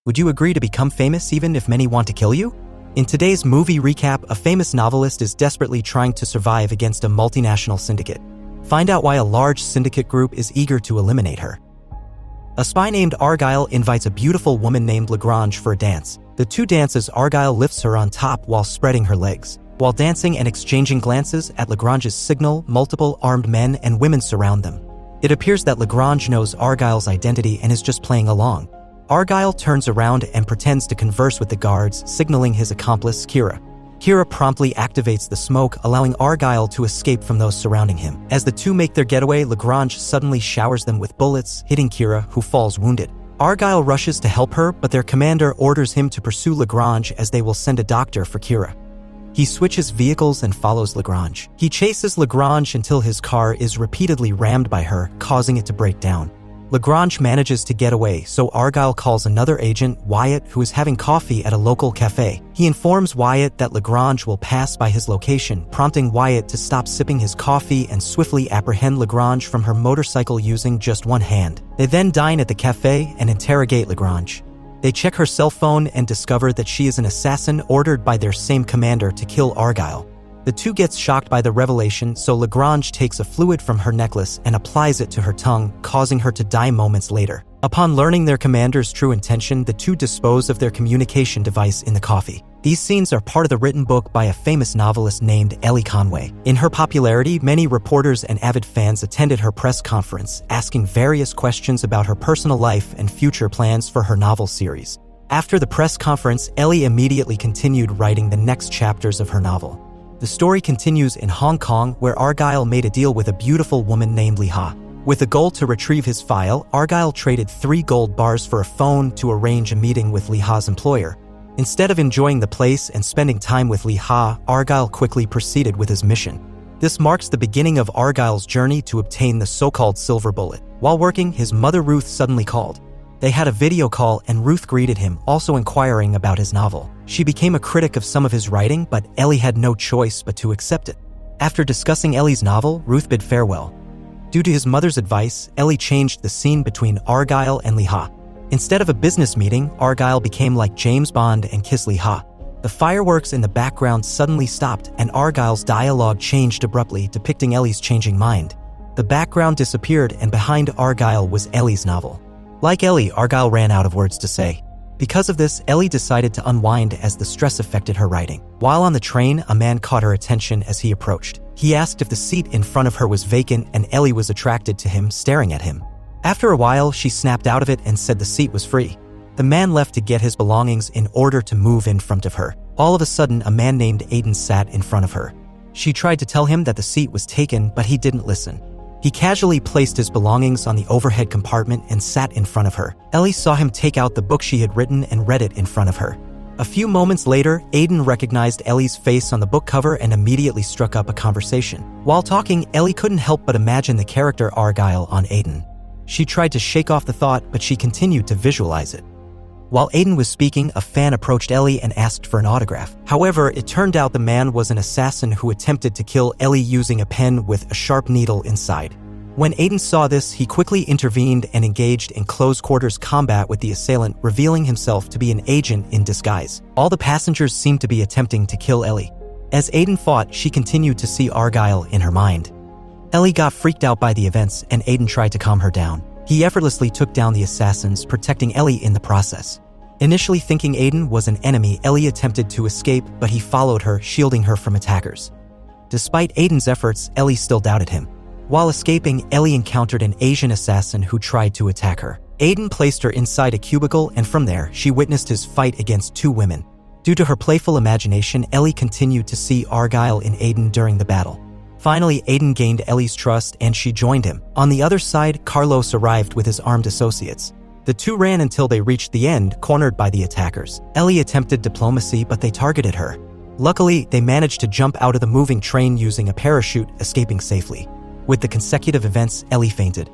Would you agree to become famous even if many want to kill you? In today's movie recap, a famous novelist is desperately trying to survive against a multinational syndicate. Find out why a large syndicate group is eager to eliminate her. A spy named Argyle invites a beautiful woman named Lagrange for a dance. The two dance as Argyle lifts her on top while spreading her legs. While dancing and exchanging glances at Lagrange's signal, multiple armed men and women surround them. It appears that Lagrange knows Argyle's identity and is just playing along. Argyle turns around and pretends to converse with the guards, signaling his accomplice, Kira. Kira promptly activates the smoke, allowing Argyle to escape from those surrounding him. As the two make their getaway, Lagrange suddenly showers them with bullets, hitting Kira, who falls wounded. Argyle rushes to help her, but their commander orders him to pursue Lagrange as they will send a doctor for Kira. He switches vehicles and follows Lagrange. He chases Lagrange until his car is repeatedly rammed by her, causing it to break down. Lagrange manages to get away, so Argyle calls another agent, Wyatt, who is having coffee at a local cafe. He informs Wyatt that Lagrange will pass by his location, prompting Wyatt to stop sipping his coffee and swiftly apprehend Lagrange from her motorcycle using just one hand. They then dine at the cafe and interrogate Lagrange. They check her cell phone and discover that she is an assassin ordered by their same commander to kill Argyle. The two gets shocked by the revelation, so Lagrange takes a fluid from her necklace and applies it to her tongue, causing her to die moments later. Upon learning their commander's true intention, the two dispose of their communication device in the coffee. These scenes are part of the written book by a famous novelist named Ellie Conway. In her popularity, many reporters and avid fans attended her press conference, asking various questions about her personal life and future plans for her novel series. After the press conference, Ellie immediately continued writing the next chapters of her novel. The story continues in Hong Kong, where Argyle made a deal with a beautiful woman named Li Ha. With a goal to retrieve his file, Argyle traded 3 gold bars for a phone to arrange a meeting with Li Ha's employer. Instead of enjoying the place and spending time with Li Ha, Argyle quickly proceeded with his mission. This marks the beginning of Argyle's journey to obtain the so-called silver bullet. While working, his mother Ruth suddenly called. They had a video call and Ruth greeted him, also inquiring about his novel. She became a critic of some of his writing, but Ellie had no choice but to accept it. After discussing Ellie's novel, Ruth bid farewell. Due to his mother's advice, Ellie changed the scene between Argyle and Li Ha. Instead of a business meeting, Argyle became like James Bond and kissed Li Ha. The fireworks in the background suddenly stopped and Argyle's dialogue changed abruptly, depicting Ellie's changing mind. The background disappeared and behind Argyle was Ellie's novel. Like Ellie, Argyle ran out of words to say. Because of this, Ellie decided to unwind as the stress affected her writing. While on the train, a man caught her attention as he approached. He asked if the seat in front of her was vacant and Ellie was attracted to him, staring at him. After a while, she snapped out of it and said the seat was free. The man left to get his belongings in order to move in front of her. All of a sudden, a man named Aiden sat in front of her. She tried to tell him that the seat was taken, but he didn't listen. He casually placed his belongings on the overhead compartment and sat in front of her. Ellie saw him take out the book she had written and read it in front of her. A few moments later, Aiden recognized Ellie's face on the book cover and immediately struck up a conversation. While talking, Ellie couldn't help but imagine the character Argyle on Aiden. She tried to shake off the thought, but she continued to visualize it. While Aiden was speaking, a fan approached Ellie and asked for an autograph. However, it turned out the man was an assassin who attempted to kill Ellie using a pen with a sharp needle inside. When Aiden saw this, he quickly intervened and engaged in close-quarters combat with the assailant, revealing himself to be an agent in disguise. All the passengers seemed to be attempting to kill Ellie. As Aiden fought, she continued to see Argyle in her mind. Ellie got freaked out by the events, and Aiden tried to calm her down. He effortlessly took down the assassins, protecting Ellie in the process. Initially thinking Aiden was an enemy, Ellie attempted to escape, but he followed her, shielding her from attackers. Despite Aiden's efforts, Ellie still doubted him. While escaping, Ellie encountered an Asian assassin who tried to attack her. Aiden placed her inside a cubicle, and from there, she witnessed his fight against 2 women. Due to her playful imagination, Ellie continued to see Argyle in Aiden during the battle. Finally, Aiden gained Ellie's trust and she joined him. On the other side, Carlos arrived with his armed associates. The two ran until they reached the end, cornered by the attackers. Ellie attempted diplomacy, but they targeted her. Luckily, they managed to jump out of the moving train using a parachute, escaping safely. With the consecutive events, Ellie fainted.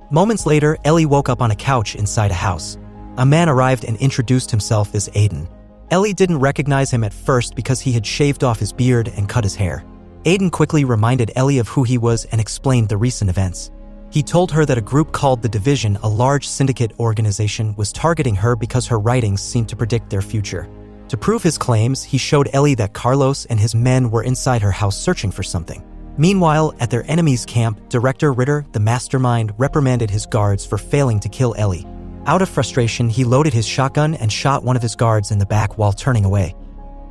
Moments later, Ellie woke up on a couch inside a house. A man arrived and introduced himself as Aiden. Ellie didn't recognize him at first because he had shaved off his beard and cut his hair. Aiden quickly reminded Ellie of who he was and explained the recent events. He told her that a group called the Division, a large syndicate organization, was targeting her because her writings seemed to predict their future. To prove his claims, he showed Ellie that Carlos and his men were inside her house searching for something. Meanwhile, at their enemy's camp, Director Ritter, the mastermind, reprimanded his guards for failing to kill Ellie. Out of frustration, he loaded his shotgun and shot one of his guards in the back while turning away.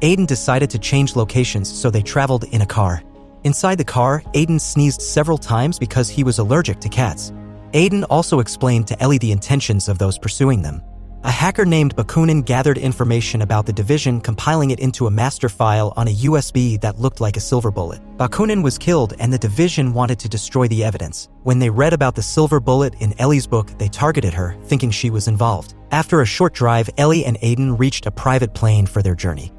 Aiden decided to change locations, so they traveled in a car. Inside the car, Aiden sneezed several times because he was allergic to cats. Aiden also explained to Ellie the intentions of those pursuing them. A hacker named Bakunin gathered information about the Division, compiling it into a master file on a USB that looked like a silver bullet. Bakunin was killed and the Division wanted to destroy the evidence. When they read about the silver bullet in Ellie's book, they targeted her, thinking she was involved. After a short drive, Ellie and Aiden reached a private plane for their journey.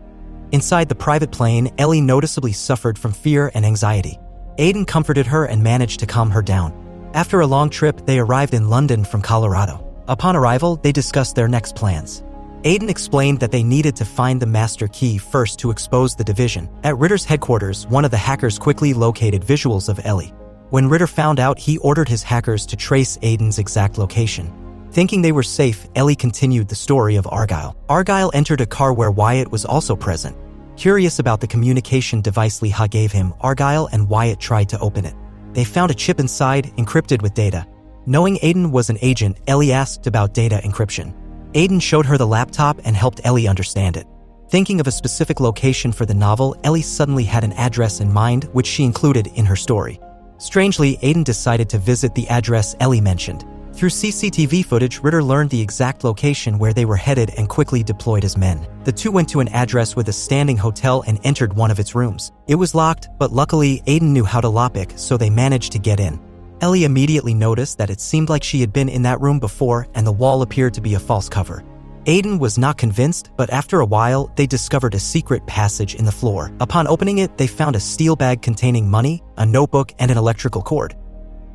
Inside the private plane, Ellie noticeably suffered from fear and anxiety. Aiden comforted her and managed to calm her down. After a long trip, they arrived in London from Colorado. Upon arrival, they discussed their next plans. Aiden explained that they needed to find the master key first to expose the Division. At Ritter's headquarters, one of the hackers quickly located visuals of Ellie. When Ritter found out, he ordered his hackers to trace Aiden's exact location. Thinking they were safe, Ellie continued the story of Argyle. Argyle entered a car where Wyatt was also present. Curious about the communication device Leha gave him, Argyle and Wyatt tried to open it. They found a chip inside, encrypted with data. Knowing Aiden was an agent, Ellie asked about data encryption. Aiden showed her the laptop and helped Ellie understand it. Thinking of a specific location for the novel, Ellie suddenly had an address in mind, which she included in her story. Strangely, Aiden decided to visit the address Ellie mentioned. Through CCTV footage, Ritter learned the exact location where they were headed and quickly deployed his men. The two went to an address with a standing hotel and entered one of its rooms. It was locked, but luckily, Aiden knew how to lockpick, so they managed to get in. Ellie immediately noticed that it seemed like she had been in that room before and the wall appeared to be a false cover. Aiden was not convinced, but after a while, they discovered a secret passage in the floor. Upon opening it, they found a steel bag containing money, a notebook, and an electrical cord.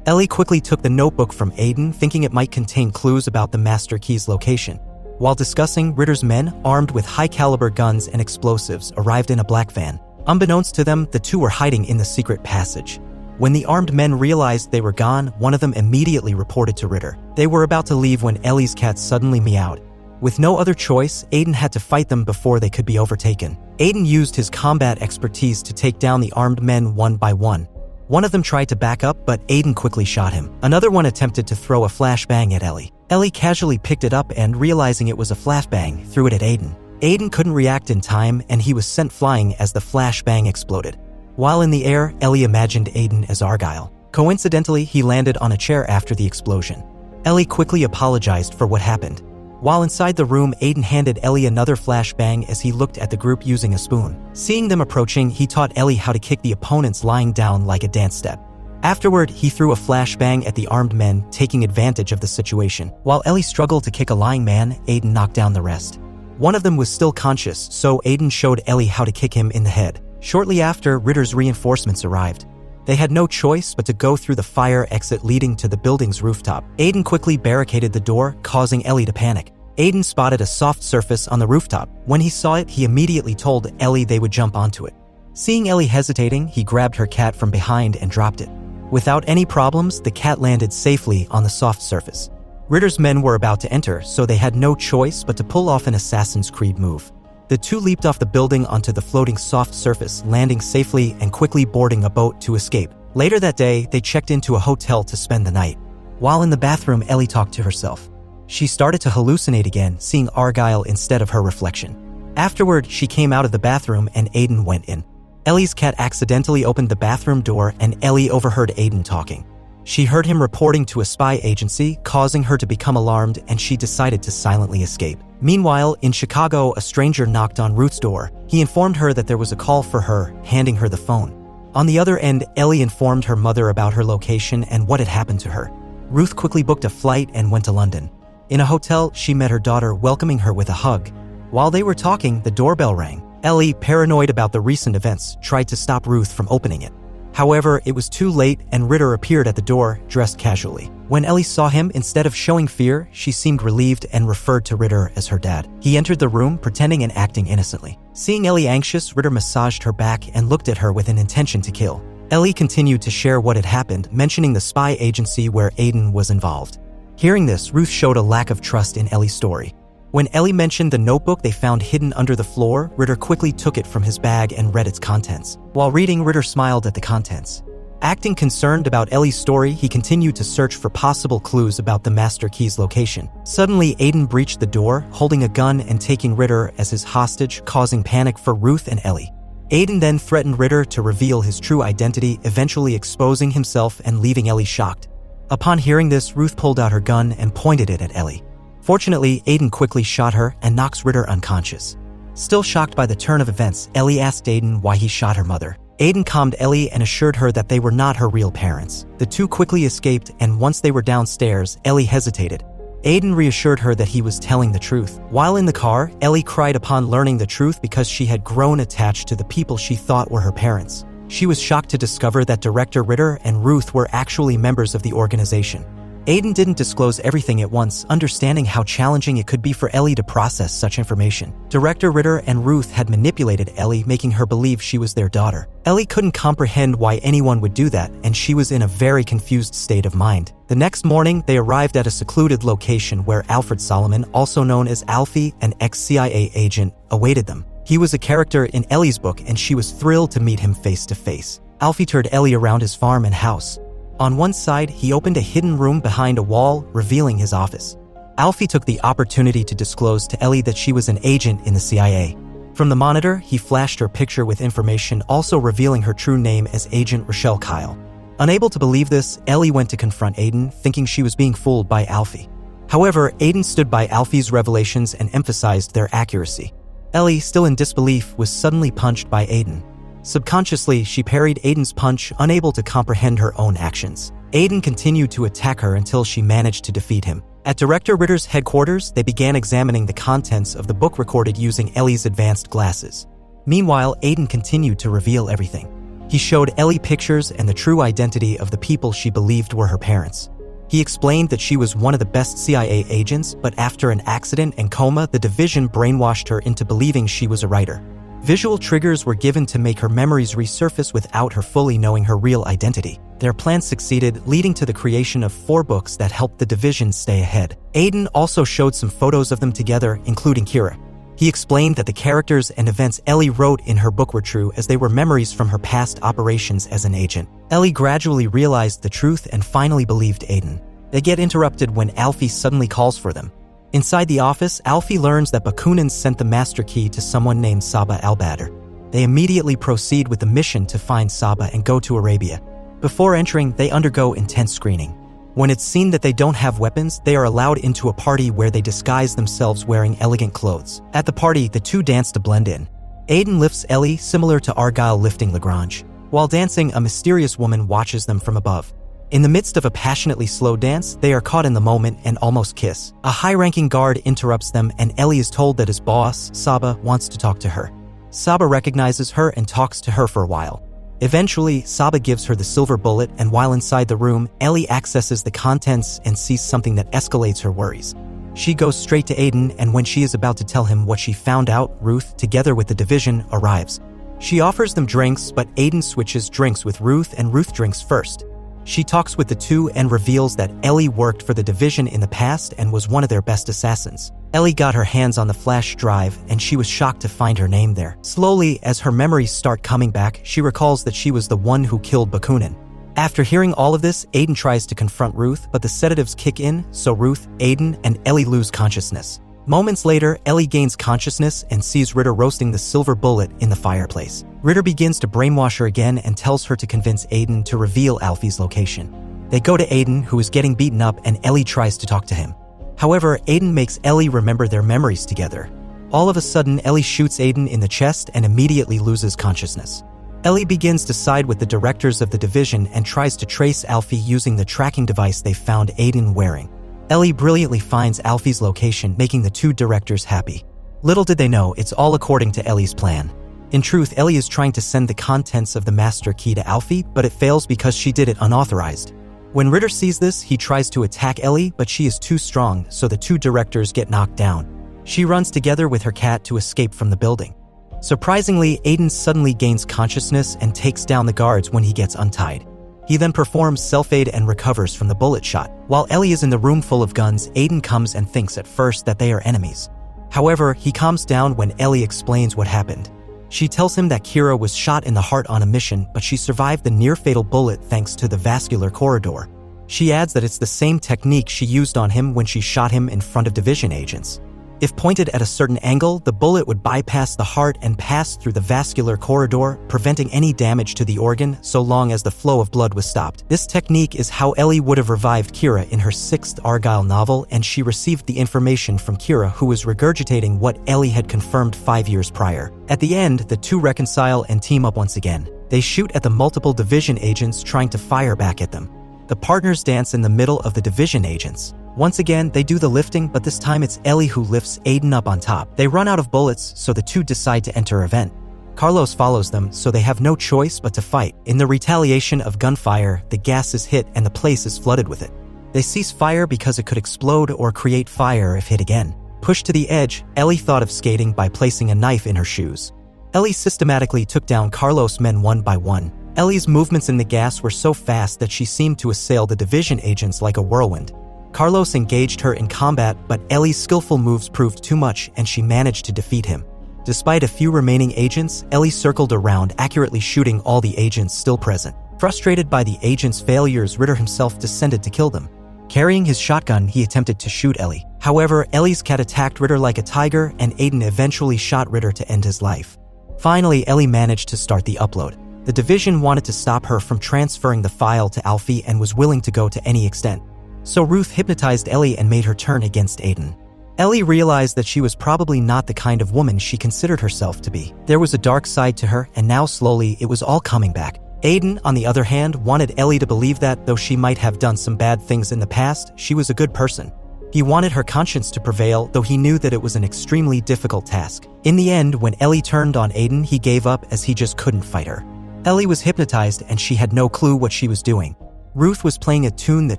Ellie quickly took the notebook from Aiden, thinking it might contain clues about the master key's location. While discussing, Ritter's men, armed with high-caliber guns and explosives, arrived in a black van. Unbeknownst to them, the two were hiding in the secret passage. When the armed men realized they were gone, one of them immediately reported to Ritter. They were about to leave when Ellie's cat suddenly meowed. With no other choice, Aiden had to fight them before they could be overtaken. Aiden used his combat expertise to take down the armed men one by one. One of them tried to back up, but Aiden quickly shot him. Another one attempted to throw a flashbang at Ellie. Ellie casually picked it up and, realizing it was a flashbang, threw it at Aiden. Aiden couldn't react in time, and he was sent flying as the flashbang exploded. While in the air, Ellie imagined Aiden as Argyle. Coincidentally, he landed on a chair after the explosion. Ellie quickly apologized for what happened. While inside the room, Aiden handed Ellie another flashbang as he looked at the group using a spoon. Seeing them approaching, he taught Ellie how to kick the opponents lying down like a dance step. Afterward, he threw a flashbang at the armed men, taking advantage of the situation. While Ellie struggled to kick a lying man, Aiden knocked down the rest. One of them was still conscious, so Aiden showed Ellie how to kick him in the head. Shortly after, Ritter's reinforcements arrived. They had no choice but to go through the fire exit leading to the building's rooftop. Aiden quickly barricaded the door, causing Ellie to panic. Aiden spotted a soft surface on the rooftop. When he saw it, he immediately told Ellie they would jump onto it. Seeing Ellie hesitating, he grabbed her cat from behind and dropped it. Without any problems, the cat landed safely on the soft surface. Ritter's men were about to enter, so they had no choice but to pull off an Assassin's Creed move. The two leaped off the building onto the floating soft surface, landing safely and quickly boarding a boat to escape. Later that day, they checked into a hotel to spend the night. While in the bathroom, Ellie talked to herself. She started to hallucinate again, seeing Argyle instead of her reflection. Afterward, she came out of the bathroom and Aiden went in. Ellie's cat accidentally opened the bathroom door and Ellie overheard Aiden talking. She heard him reporting to a spy agency, causing her to become alarmed, and she decided to silently escape. Meanwhile, in Chicago, a stranger knocked on Ruth's door. He informed her that there was a call for her, handing her the phone. On the other end, Ellie informed her mother about her location and what had happened to her. Ruth quickly booked a flight and went to London. In a hotel, she met her daughter, welcoming her with a hug. While they were talking, the doorbell rang. Ellie, paranoid about the recent events, tried to stop Ruth from opening it. However, it was too late and Ritter appeared at the door, dressed casually. When Ellie saw him, instead of showing fear, she seemed relieved and referred to Ritter as her dad. He entered the room, pretending and acting innocently. Seeing Ellie anxious, Ritter massaged her back and looked at her with an intention to kill. Ellie continued to share what had happened, mentioning the spy agency where Aiden was involved. Hearing this, Ruth showed a lack of trust in Ellie's story. When Ellie mentioned the notebook they found hidden under the floor, Ritter quickly took it from his bag and read its contents. While reading, Ritter smiled at the contents. Acting concerned about Ellie's story, he continued to search for possible clues about the master key's location. Suddenly, Aiden breached the door, holding a gun and taking Ritter as his hostage, causing panic for Ruth and Ellie. Aiden then threatened Ritter to reveal his true identity, eventually exposing himself and leaving Ellie shocked. Upon hearing this, Ruth pulled out her gun and pointed it at Ellie. Fortunately, Aiden quickly shot her and knocks Ritter unconscious. Still shocked by the turn of events, Ellie asked Aiden why he shot her mother. Aiden calmed Ellie and assured her that they were not her real parents. The two quickly escaped, and once they were downstairs, Ellie hesitated. Aiden reassured her that he was telling the truth. While in the car, Ellie cried upon learning the truth because she had grown attached to the people she thought were her parents. She was shocked to discover that Director Ritter and Ruth were actually members of the organization. Aiden didn't disclose everything at once, understanding how challenging it could be for Ellie to process such information. Director Ritter and Ruth had manipulated Ellie, making her believe she was their daughter. Ellie couldn't comprehend why anyone would do that, and she was in a very confused state of mind. The next morning, they arrived at a secluded location where Alfred Solomon, also known as Alfie, an ex-CIA agent, awaited them. He was a character in Ellie's book, and she was thrilled to meet him face to face. Alfie toured Ellie around his farm and house. On one side, he opened a hidden room behind a wall, revealing his office. Alfie took the opportunity to disclose to Ellie that she was an agent in the CIA. From the monitor, he flashed her picture with information, also revealing her true name as Agent Rochelle Kyle. Unable to believe this, Ellie went to confront Aiden, thinking she was being fooled by Alfie. However, Aiden stood by Alfie's revelations and emphasized their accuracy. Ellie, still in disbelief, was suddenly punched by Aiden. Subconsciously, she parried Aiden's punch, unable to comprehend her own actions. Aiden continued to attack her until she managed to defeat him. At Director Ritter's headquarters, they began examining the contents of the book recorded using Ellie's advanced glasses. Meanwhile, Aiden continued to reveal everything. He showed Ellie pictures and the true identity of the people she believed were her parents. He explained that she was one of the best CIA agents, but after an accident and coma, the division brainwashed her into believing she was a writer. Visual triggers were given to make her memories resurface without her fully knowing her real identity. Their plan succeeded, leading to the creation of 4 books that helped the division stay ahead. Aiden also showed some photos of them together, including Kira. He explained that the characters and events Ellie wrote in her book were true, as they were memories from her past operations as an agent. Ellie gradually realized the truth and finally believed Aiden. They get interrupted when Alfie suddenly calls for them. Inside the office, Alfie learns that Bakunin sent the master key to someone named Saba al-Badr. They immediately proceed with the mission to find Saba and go to Arabia. Before entering, they undergo intense screening. When it's seen that they don't have weapons, they are allowed into a party where they disguise themselves wearing elegant clothes. At the party, the two dance to blend in. Aiden lifts Ellie, similar to Argyle lifting Lagrange. While dancing, a mysterious woman watches them from above. In the midst of a passionately slow dance, they are caught in the moment and almost kiss. A high-ranking guard interrupts them, and Ellie is told that his boss, Saba, wants to talk to her. Saba recognizes her and talks to her for a while. Eventually, Saba gives her the silver bullet, and while inside the room, Ellie accesses the contents and sees something that escalates her worries. She goes straight to Aiden, and when she is about to tell him what she found out, Ruth, together with the division, arrives. She offers them drinks, but Aiden switches drinks with Ruth, and Ruth drinks first. She talks with the two and reveals that Ellie worked for the division in the past and was one of their best assassins. Ellie got her hands on the flash drive, and she was shocked to find her name there. Slowly, as her memories start coming back, she recalls that she was the one who killed Bakunin. After hearing all of this, Aiden tries to confront Ruth, but the sedatives kick in, so Ruth, Aiden, and Ellie lose consciousness. Moments later, Ellie gains consciousness and sees Ritter roasting the silver bullet in the fireplace. Ritter begins to brainwash her again and tells her to convince Aiden to reveal Alfie's location. They go to Aiden, who is getting beaten up, and Ellie tries to talk to him. However, Aiden makes Ellie remember their memories together. All of a sudden, Ellie shoots Aiden in the chest and immediately loses consciousness. Ellie begins to side with the directors of the division and tries to trace Alfie using the tracking device they found Aiden wearing. Ellie brilliantly finds Alfie's location, making the two directors happy. Little did they know, it's all according to Ellie's plan. In truth, Ellie is trying to send the contents of the master key to Alfie, but it fails because she did it unauthorized. When Ritter sees this, he tries to attack Ellie, but she is too strong, so the two directors get knocked down. She runs together with her cat to escape from the building. Surprisingly, Aiden suddenly gains consciousness and takes down the guards when he gets untied. He then performs self-aid and recovers from the bullet shot. While Ellie is in the room full of guns, Aiden comes and thinks at first that they are enemies. However, he calms down when Ellie explains what happened. She tells him that Kira was shot in the heart on a mission, but she survived the near-fatal bullet thanks to the vascular corridor. She adds that it's the same technique she used on him when she shot him in front of division agents. If pointed at a certain angle, the bullet would bypass the heart and pass through the vascular corridor, preventing any damage to the organ so long as the flow of blood was stopped. This technique is how Ellie would have revived Kira in her 6th Argyle novel, and she received the information from Kira, who was regurgitating what Ellie had confirmed 5 years prior. At the end, the two reconcile and team up once again. They shoot at the multiple division agents trying to fire back at them. The partners dance in the middle of the division agents. Once again, they do the lifting, but this time it's Ellie who lifts Aiden up on top. They run out of bullets, so the two decide to enter a vent. Carlos follows them, so they have no choice but to fight. In the retaliation of gunfire, the gas is hit and the place is flooded with it. They cease fire because it could explode or create fire if hit again. Pushed to the edge, Ellie thought of skating by placing a knife in her shoes. Ellie systematically took down Carlos' men one by one. Ellie's movements in the gas were so fast that she seemed to assail the division agents like a whirlwind. Carlos engaged her in combat, but Ellie's skillful moves proved too much and she managed to defeat him. Despite a few remaining agents, Ellie circled around, accurately shooting all the agents still present. Frustrated by the agents' failures, Ritter himself descended to kill them. Carrying his shotgun, he attempted to shoot Ellie. However, Ellie's cat attacked Ritter like a tiger, and Aiden eventually shot Ritter to end his life. Finally, Ellie managed to start the upload. The division wanted to stop her from transferring the file to Alfie and was willing to go to any extent. So Ruth hypnotized Ellie and made her turn against Aiden. Ellie realized that she was probably not the kind of woman she considered herself to be. There was a dark side to her, and now slowly it was all coming back. Aiden, on the other hand, wanted Ellie to believe that, though she might have done some bad things in the past, she was a good person. He wanted her conscience to prevail, though he knew that it was an extremely difficult task. In the end, when Ellie turned on Aiden, he gave up as he just couldn't fight her. Ellie was hypnotized and she had no clue what she was doing. Ruth was playing a tune that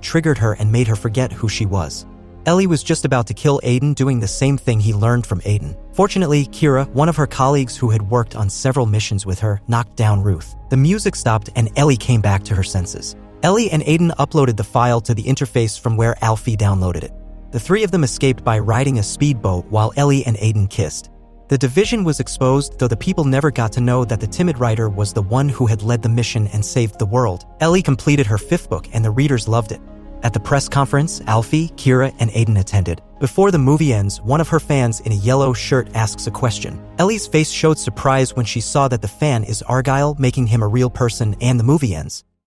triggered her and made her forget who she was. Ellie was just about to kill Aiden, doing the same thing he learned from Aiden. Fortunately, Kira, one of her colleagues who had worked on several missions with her, knocked down Ruth. The music stopped and Ellie came back to her senses. Ellie and Aiden uploaded the file to the interface from where Alfie downloaded it. The three of them escaped by riding a speedboat while Ellie and Aiden kissed. The division was exposed, though the people never got to know that the timid writer was the one who had led the mission and saved the world. Ellie completed her 5th book and the readers loved it. At the press conference, Alfie, Kira, and Aiden attended. Before the movie ends, one of her fans in a yellow shirt asks a question. Ellie's face showed surprise when she saw that the fan is Argyle, making him a real person, and the movie ends.